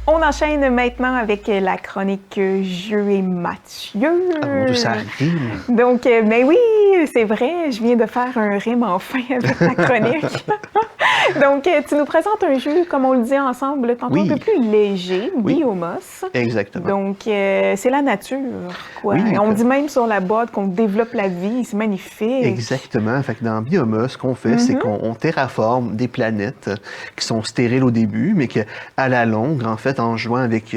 On enchaîne maintenant avec la chronique Jeux et Mathieu. Ah mon Dieu, ça rime. Donc, ben oui, c'est vrai, je viens de faire un rime enfin avec la chronique. Donc, tu nous présentes un jeu, comme on le dit ensemble, tantôt un peu plus léger, Biomos. Exactement. Donc, c'est la nature, quoi. Oui, on dit même sur la boîte qu'on développe la vie, c'est magnifique. Exactement. Fait que dans Biomos, ce qu'on fait, c'est qu'on terraforme des planètes qui sont stériles au début, mais qu'à la longue, en fait, en jouant avec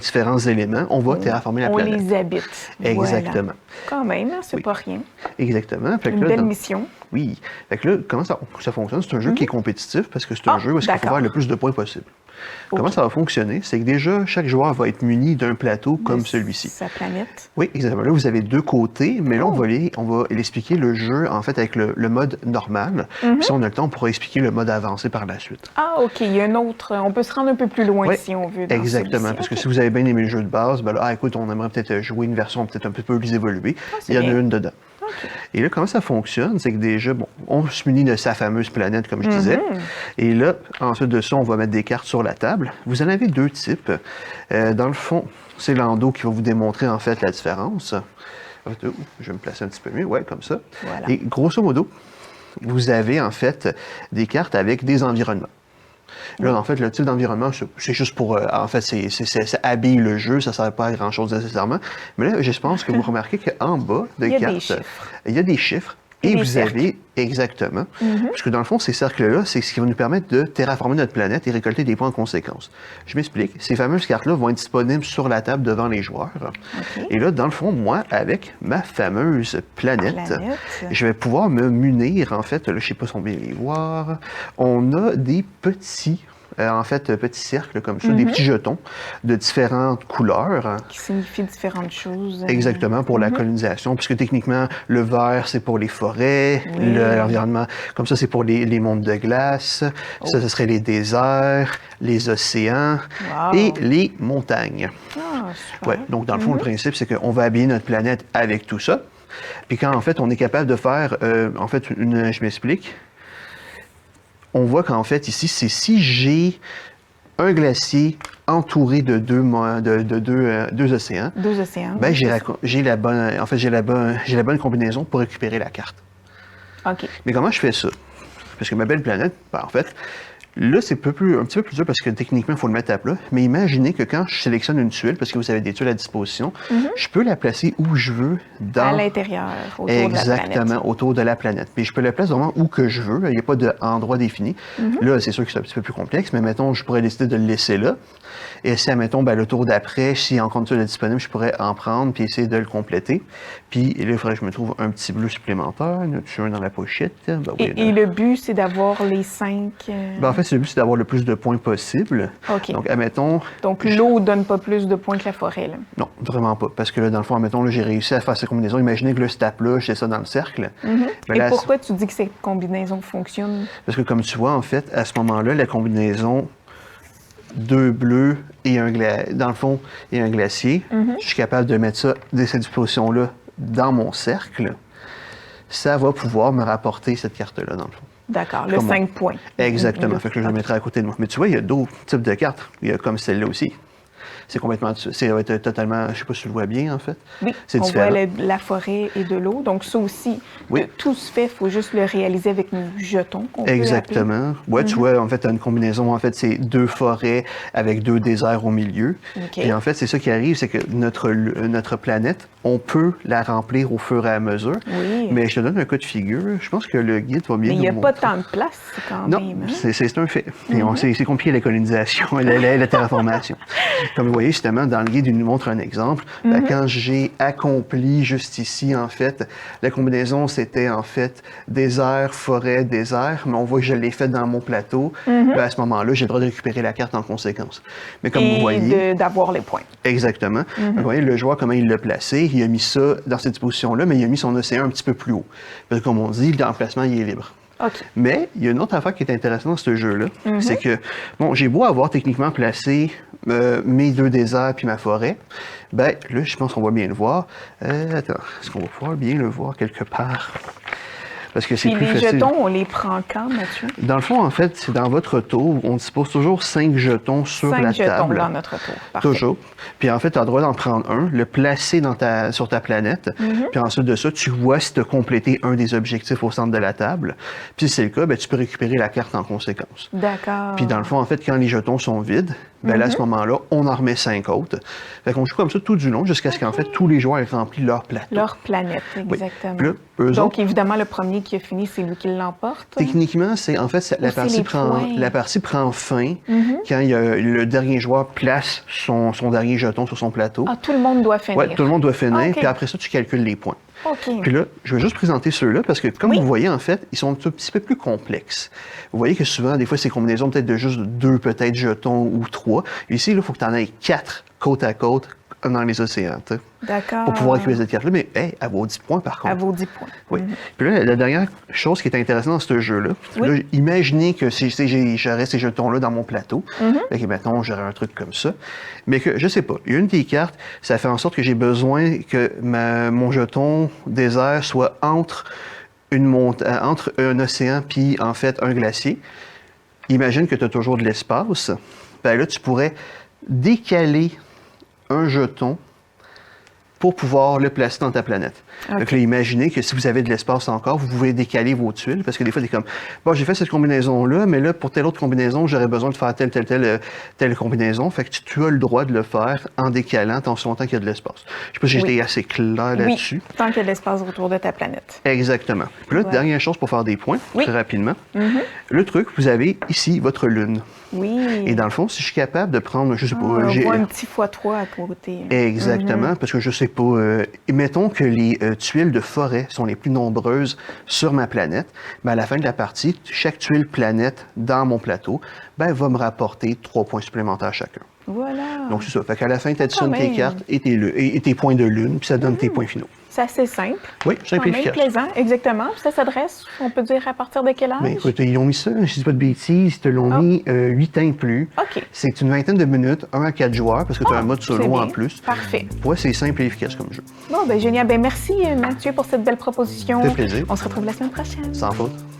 différents éléments, on va terraformer la planète. On les habite. Exactement. Voilà. Quand même, c'est pas rien. Exactement. Fait que Une là, belle mission. Oui. Fait que là, comment ça fonctionne? C'est un jeu qui est compétitif parce que c'est un jeu où il faut faire le plus de points possible. Comment ça va fonctionner? C'est que déjà, chaque joueur va être muni d'un plateau comme celui-ci. Sa planète. Oui, exactement. Là, vous avez deux côtés, mais là, on va l'expliquer le jeu, en fait, avec le mode normal. Puis si on a le temps, on pourra expliquer le mode avancé par la suite. Ah, OK. Il y a un autre. On peut se rendre un peu plus loin si on veut. Exactement. Parce que si vous avez bien aimé le jeu de base, ben là, écoute, on aimerait peut-être jouer une version peut-être un peu plus évoluée. Il y en a une dedans. Okay. Et là, comment ça fonctionne? C'est que déjà, on se munit de sa fameuse planète, comme je disais. Et là, ensuite de ça, on va mettre des cartes sur la table. Vous en avez deux types. Dans le fond, c'est Lando qui va vous démontrer, en fait, la différence. Je vais me placer un petit peu mieux. Ouais, comme ça. Voilà. Et grosso modo, vous avez, en fait, des cartes avec des environnements. Là, en fait, le type d'environnement, c'est juste pour... en fait, ça habille le jeu, ça ne sert pas à grand-chose nécessairement. Mais là, je pense que vous remarquez qu'en bas de cartes, il y a des chiffres. Et vous avez, exactement, parce que dans le fond, ces cercles-là, c'est ce qui va nous permettre de terraformer notre planète et récolter des points en conséquence. Je m'explique. Ces fameuses cartes-là vont être disponibles sur la table devant les joueurs. Okay. Et là, dans le fond, moi, avec ma fameuse planète, je vais pouvoir me munir, en fait, là, je ne sais pas si on va les voir, on a des petits cercles comme ça, des petits jetons de différentes couleurs. Qui signifient différentes choses. Exactement, pour la colonisation, puisque techniquement, le vert, c'est pour les forêts, l'environnement, comme ça, c'est pour les mondes de glace, ça, ce serait les déserts, les océans et les montagnes. Ah, super. Donc, dans le fond, le principe, c'est qu'on va habiller notre planète avec tout ça. Puis quand, en fait, on est capable de faire, je m'explique, on voit qu'en fait, ici, c'est si j'ai un glacier entouré de deux océans. Deux océans. Ben, j'ai la bonne combinaison pour récupérer la carte. OK. Mais comment je fais ça? Parce que ma belle planète, ben, en fait, là, c'est un petit peu plus dur parce que techniquement, il faut le mettre à plat. Mais imaginez que quand je sélectionne une tuile, parce que vous avez des tuiles à disposition, je peux la placer où je veux. À l'intérieur, autour de la planète. Exactement, autour de la planète. Puis je peux la placer vraiment où que je veux. Il n'y a pas d'endroit défini. Là, c'est sûr que c'est un petit peu plus complexe, mais mettons, je pourrais décider de le laisser là. Et si, admettons, le tour d'après, si en compte de disponible, je pourrais en prendre puis essayer de le compléter. Puis là, il faudrait que je me trouve un petit bleu supplémentaire. Il y en a un dans la pochette. Ben, oui, et le but, c'est d'avoir les 5... Ben, en fait, le but, c'est d'avoir le plus de points possible. OK. Donc, admettons... Donc, l'eau ne donne pas plus de points que la forêt, là? Non, vraiment pas. Parce que là, dans le fond, admettons, là, j'ai réussi à faire cette combinaison. Imaginez que là, cette tape-là, j'ai ça dans le cercle. Ben, et pourquoi tu dis que cette combinaison fonctionne? Parce que comme tu vois, en fait, à ce moment-là, la combinaison... deux bleus et dans le fond, et un glacier. Je suis capable de mettre ça, de cette disposition-là, dans mon cercle. Ça va pouvoir me rapporter cette carte-là, dans le fond. D'accord, le 5 points. Exactement. Fait que là, je le mettrai à côté de moi. Mais tu vois, il y a d'autres types de cartes. Il y a comme celle-là aussi. C'est complètement... Ça va être totalement... Je ne sais pas si tu le vois bien, en fait. Oui, on voit la forêt et de l'eau. Donc, ça aussi, tout se fait. Il faut juste le réaliser avec nos jetons. Exactement. Oui, tu vois, en fait, tu as une combinaison. En fait, c'est deux forêts avec deux déserts au milieu. Okay. Et en fait, c'est ça qui arrive, c'est que notre planète, on peut la remplir au fur et à mesure. Oui. Mais je te donne un cas de figure. Je pense que le guide va bien nous montrer. Mais il n'y a pas tant de place, quand même. Non, c'est un fait. C'est compliqué, la colonisation, la terraformation. Comme vous voyez, justement, dans le guide, il nous montre un exemple. Quand j'ai accompli juste ici, en fait, la combinaison, c'était en fait désert, forêt, désert, mais on voit que je l'ai fait dans mon plateau. À ce moment-là, j'ai le droit de récupérer la carte en conséquence. Mais comme vous voyez... d'avoir les points. Exactement. Vous voyez, le joueur, comment il l'a placé, il a mis ça dans cette disposition-là, mais il a mis son océan un petit peu plus haut. Parce que, comme on dit, l'emplacement, il est libre. Okay. Mais il y a une autre affaire qui est intéressante dans ce jeu-là, c'est que, bon, j'ai beau avoir techniquement placé mes deux déserts puis ma forêt, ben là, je pense qu'on va bien le voir. Attends, est-ce qu'on va pouvoir bien le voir quelque part? Parce que c'est Puis plus les facile. jetons, on les prend quand, Mathieu? Dans le fond, en fait, c'est dans votre tour. On dispose toujours 5 jetons sur 5 la jetons table. dans notre tour. Parfait. Toujours. Puis en fait, tu as le droit d'en prendre un, le placer sur ta planète. Puis ensuite de ça, tu vois si tu as complété un des objectifs au centre de la table. Puis si c'est le cas, ben, tu peux récupérer la carte en conséquence. D'accord. Puis dans le fond, en fait, quand les jetons sont vides, ben là, à ce moment-là, on en remet 5 autres. Fait qu'on joue comme ça tout du long jusqu'à ce qu'en fait, tous les joueurs aient rempli leur plateau. Leur planète, exactement. Puis là, eux Donc, autres, évidemment, le premier qui a fini, c'est lui qui l'emporte. techniquement, la partie prend fin quand le dernier joueur place son dernier jeton sur son plateau. Ah, tout le monde doit finir. Oui, tout le monde doit finir. OK. Puis après ça, tu calcules les points. OK. Puis là, je vais juste présenter ceux-là parce que, comme Oui. vous voyez, en fait, ils sont un petit peu plus complexes. Vous voyez que souvent, des fois, c'est combinaisons peut-être de juste 2, peut-être jetons ou 3. Ici, il faut que tu en aies 4 côte à côte dans les océans, tu sais, D'accord. pour pouvoir récupérer cette carte-là. Mais, hey, elle vaut 10 points, par contre. À vos 10 points. Oui. Puis là, la dernière chose qui est intéressante dans ce jeu-là, Oui. là, imaginez que j'aurais ces jetons-là dans mon plateau. Fait que, mettons, j'aurais un truc comme ça. Mais que, je sais pas, une des cartes, ça fait en sorte que j'ai besoin que mon jeton désert soit entre un océan puis, en fait, un glacier. Imagine que tu as toujours de l'espace. Ben là, tu pourrais décaler un jeton pour pouvoir le placer dans ta planète. OK. Donc là, imaginez que si vous avez de l'espace encore, vous pouvez décaler vos tuiles, parce que des fois, c'est comme, bon, j'ai fait cette combinaison-là, mais là, pour telle autre combinaison, j'aurais besoin de faire telle combinaison. Fait que tu as le droit de le faire en décalant tant longtemps qu'il y a de l'espace. Je sais pas si j'ai Oui. été assez clair là-dessus. Oui, tant qu'il y a de l'espace autour de ta planète. Exactement. Puis là, Ouais. dernière chose pour faire des points, Oui. très rapidement. Le truc, vous avez ici votre lune. Oui. Et dans le fond, si je suis capable de prendre, je sais pas, on j'ai... voit un petit x3 à côté. Exactement, parce que je sais pas, mettons que les tuiles de forêt sont les plus nombreuses sur ma planète, mais à la fin de la partie, chaque tuile planète dans mon plateau, ben, va me rapporter 3 points supplémentaires chacun. Voilà. Donc c'est ça, fait qu'à la fin, tu additionnes tes même. cartes et tes points de lune, puis ça donne tes points finaux. C'est assez simple. Oui, simple et Quand même efficace. plaisant, exactement. Puis ça s'adresse, on peut dire, à partir de quel âge? Ben, écoute, ils ont mis ça, je dis pas de bêtises, ils te l'ont mis 8 ans et plus. OK. C'est une vingtaine de minutes, 1 à 4 joueurs, parce que tu as un mode C'est solo bien. en plus. Parfait. Ouais, c'est simple et efficace comme jeu. Bon, ben génial. Ben merci, Mathieu, pour cette belle proposition. Ça fait plaisir. On se retrouve la semaine prochaine. Sans faute.